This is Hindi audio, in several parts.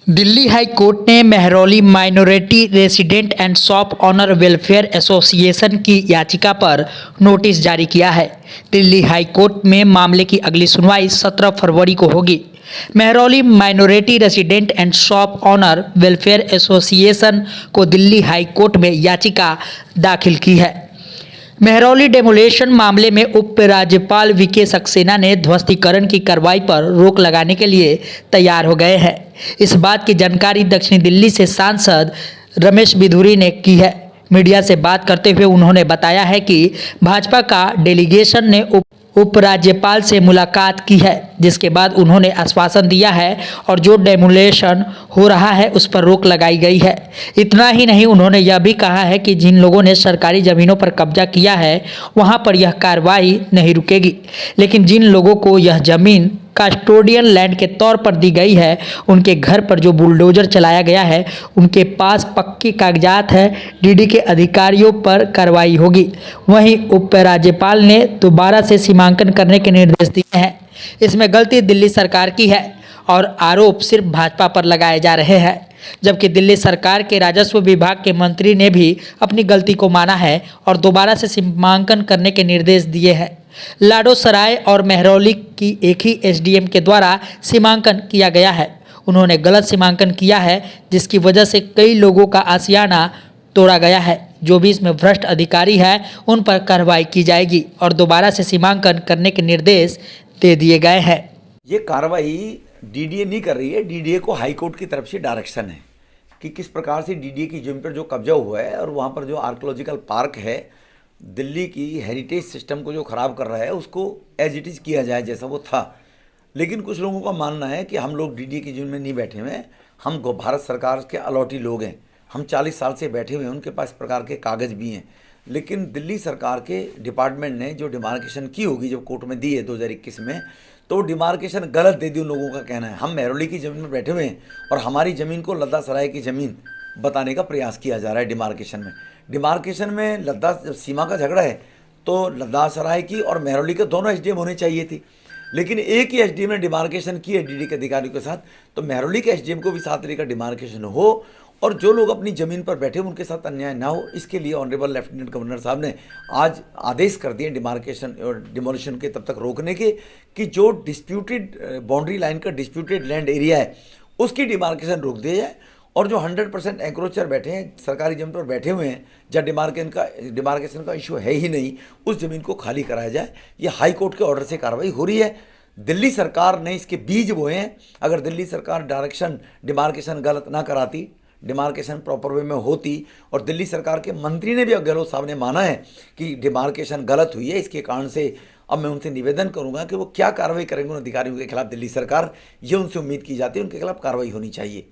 दिल्ली हाई कोर्ट ने Mehrauli minority resident and shop owner welfare association की याचिका पर नोटिस जारी किया है। दिल्ली हाई कोर्ट में मामले की अगली सुनवाई 17 फरवरी को होगी। Mehrauli minority resident and shop owner welfare association को दिल्ली हाई कोर्ट में याचिका दाखिल की है। मेहरौली डेमोलेशन मामले में उप राज्यपाल वीके सक्सेना ने ध्वस्तीकरण की कार्रवाई पर रोक लगाने के लिए तैयार हो गए हैं। इस बात की जानकारी दक्षिणी दिल्ली से सांसद रमेश बिधूरी ने की है। मीडिया से बात करते हुए उन्होंने बताया है कि भाजपा का डेलीगेशन ने उपराज्यपाल से मुलाकात की है, जिसके बाद उन्होंने आश्वासन दिया है और जो डेमोलेशन हो रहा है उस पर रोक लगाई गई है। इतना ही नहीं, उन्होंने यह भी कहा है कि जिन लोगों ने सरकारी ज़मीनों पर कब्जा किया है वहां पर यह कार्रवाई नहीं रुकेगी, लेकिन जिन लोगों को यह ज़मीन कस्टोडियन लैंड के तौर पर दी गई है, उनके घर पर जो बुलडोजर चलाया गया है उनके पास पक्के कागजात है, डीडी के अधिकारियों पर कार्रवाई होगी। वहीं उपराज्यपाल ने दोबारा से सीमांकन करने के निर्देश दिए हैं। इसमें गलती दिल्ली सरकार की है और आरोप सिर्फ भाजपा पर लगाए जा रहे हैं, जबकि दिल्ली सरकार के राजस्व विभाग के मंत्री ने भी अपनी गलती को माना है और दोबारा से सीमांकन करने के निर्देश दिए हैं। लाडोसराय और मेहरौली की एक ही एसडीएम के द्वारा सीमांकन किया गया है। उन्होंने गलत सीमांकन किया है, जिसकी वजह से कई लोगों का आशियाना तोड़ा गया है। जो भी इसमें भ्रष्ट अधिकारी है उन पर कार्रवाई की जाएगी और दोबारा से सीमांकन करने के निर्देश दे दिए गए हैं। ये कार्रवाई डीडीए नहीं कर रही है, डीडीए को हाई कोर्ट की तरफ से डायरेक्शन है कि किस प्रकार से डीडीए की जमीन पर जो कब्जा हुआ है और वहाँ पर जो आर्कियोलॉजिकल पार्क है, दिल्ली की हेरिटेज सिस्टम को जो ख़राब कर रहा है उसको एज इट इज़ किया जाए जैसा वो था। लेकिन कुछ लोगों का मानना है कि हम लोग डीडीए की जमीन में नहीं बैठे हुए हैं, हम भारत सरकार के अलॉटी लोग हैं, हम 40 साल से बैठे हुए हैं, उनके पास प्रकार के कागज़ भी हैं। लेकिन दिल्ली सरकार के डिपार्टमेंट ने जो डिमार्केशन की होगी जब कोर्ट में दी है 2021 में, तो डिमार्केशन गलत दे दी उन लोगों का कहना है। हम मेहरौली की ज़मीन में बैठे हुए हैं और हमारी ज़मीन को लद्दाख सराय की ज़मीन बताने का प्रयास किया जा रहा है डिमार्केशन में लद्दाख जब सीमा का झगड़ा है तो लद्दाख सराय की और मेहरौली के दोनों एसडीएम होने चाहिए थी, लेकिन एक ही एसडीएम ने डिमार्केशन की है डीडी के अधिकारियों के साथ। तो मेहरौली के एसडीएम को भी साथ लेकर डिमार्केशन हो और जो लोग अपनी ज़मीन पर बैठे उनके साथ अन्याय ना हो, इसके लिए ऑनरेबल लेफ्टिनेंट गवर्नर साहब ने आज आदेश कर दिए डिमार्केशन और डिमोलिशन के तब तक रोकने के कि जो डिस्प्यूटेड बाउंड्री लाइन का डिस्प्यूटेड लैंड एरिया है उसकी डिमार्केशन रोक दिया जाए और जो 100% एंक्रोचर बैठे हैं, सरकारी जमीन पर बैठे हुए हैं जहाँ डिमार्केशन का इशू है ही नहीं, उस ज़मीन को खाली कराया जाए। ये हाई कोर्ट के ऑर्डर से कार्रवाई हो रही है। दिल्ली सरकार ने इसके बीज बोए हैं। अगर दिल्ली सरकार डायरेक्शन डिमार्केशन गलत ना कराती, डिमार्केशन प्रॉपर वे में होती और दिल्ली सरकार के मंत्री ने भी, गहलोत साहब ने माना है कि डिमार्केशन गलत हुई है, इसके कारण से अब मैं उनसे निवेदन करूंगा कि वो क्या कार्रवाई करेंगे उन अधिकारियों के खिलाफ। दिल्ली सरकार, ये उनसे उम्मीद की जाती है, उनके खिलाफ कार्रवाई होनी चाहिए।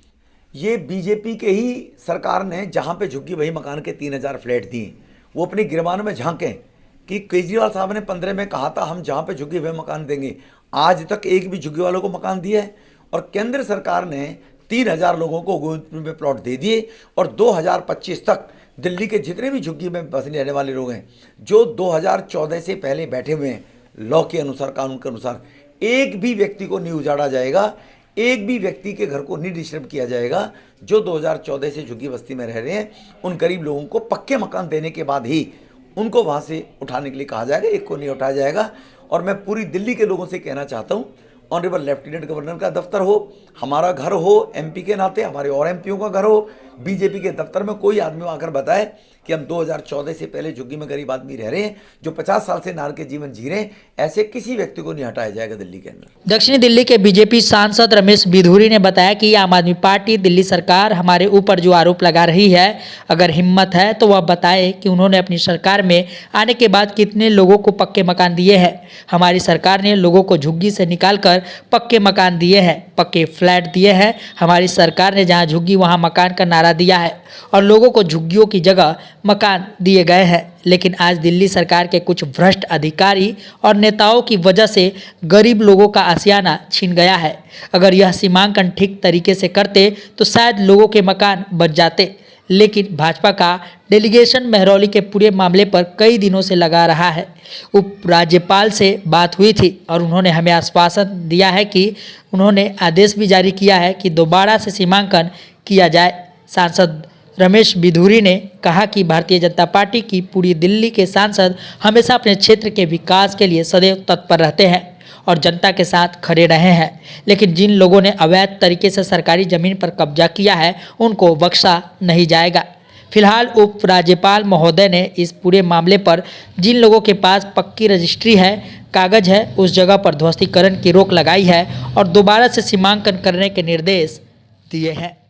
ये बीजेपी के ही सरकार ने जहाँ पे झुग्गी वही मकान के 3000 फ्लैट दिए, वो अपनी गिरबान में झांकें कि केजरीवाल साहब ने 15 में कहा था हम जहाँ पे झुग्गी वही मकान देंगे, आज तक एक भी झुग्गी वालों को मकान दिया है। और केंद्र सरकार ने 3000 लोगों को गोविंदपुर में प्लॉट दे दिए और 2025 तक दिल्ली के जितने भी झुग्गी में बसने रहने वाले लोग हैं जो 2014 से पहले बैठे हुए हैं, लॉ के अनुसार, कानून के अनुसार, एक भी व्यक्ति को नहीं उजाड़ा जाएगा, एक भी व्यक्ति के घर को नहीं डिस्टर्ब किया जाएगा। जो 2014 से झुग्गी बस्ती में रह रहे हैं उन गरीब लोगों को पक्के मकान देने के बाद ही उनको वहाँ से उठाने के लिए कहा जाएगा, एक को नहीं उठाया जाएगा। और मैं पूरी दिल्ली के लोगों से कहना चाहता हूँ, ऑनरेबल लेफ्टिनेंट गवर्नर का दफ्तर हो, हमारा घर हो, एमपी के नाते हमारे और एमपीओं का घर हो, बीजेपी के दफ्तर में कोई आदमी आकर बताए कि हम 2014 से पहले झुग्गी में गरीब आदमी रह रहे हैं, जो 50 साल से नार के जीवन जी रहे हैं, ऐसे किसी व्यक्ति को नहीं हटाया जाएगा दिल्ली के अंदर। दक्षिणी दिल्ली के बीजेपी सांसद रमेश बिधूरी ने बताया कि आम आदमी पार्टी, दिल्ली सरकार हमारे ऊपर जो आरोप लगा रही है, अगर हिम्मत है तो वह बताए कि उन्होंने अपनी सरकार में आने के बाद कितने लोगों को पक्के मकान दिए हैं। हमारी सरकार ने लोगों को झुग्गी से निकालकर पक्के मकान दिए हैं, पक्के फ्लैट दिए हैं। हमारी सरकार ने जहाँ झुग्गी वहाँ मकान का नारा दिया है और लोगों को झुग्गियों की जगह मकान दिए गए हैं। लेकिन आज दिल्ली सरकार के कुछ भ्रष्ट अधिकारी और नेताओं की वजह से गरीब लोगों का आशियाना छीन गया है। अगर यह सीमांकन ठीक तरीके से करते तो शायद लोगों के मकान बच जाते, लेकिन भाजपा का डेलीगेशन महरौली के पूरे मामले पर कई दिनों से लगा रहा है। उपराज्यपाल से बात हुई थी और उन्होंने हमें आश्वासन दिया है कि उन्होंने आदेश भी जारी किया है कि दोबारा से सीमांकन किया जाए। सांसद रमेश बिधूरी ने कहा कि भारतीय जनता पार्टी की पूरी दिल्ली के सांसद हमेशा अपने क्षेत्र के विकास के लिए सदैव तत्पर रहते हैं और जनता के साथ खड़े रहे हैं, लेकिन जिन लोगों ने अवैध तरीके से सरकारी जमीन पर कब्जा किया है उनको बख्शा नहीं जाएगा। फिलहाल उपराज्यपाल महोदय ने इस पूरे मामले पर जिन लोगों के पास पक्की रजिस्ट्री है, कागज है, उस जगह पर ध्वस्तीकरण की रोक लगाई है और दोबारा से सीमांकन करने के निर्देश दिए हैं।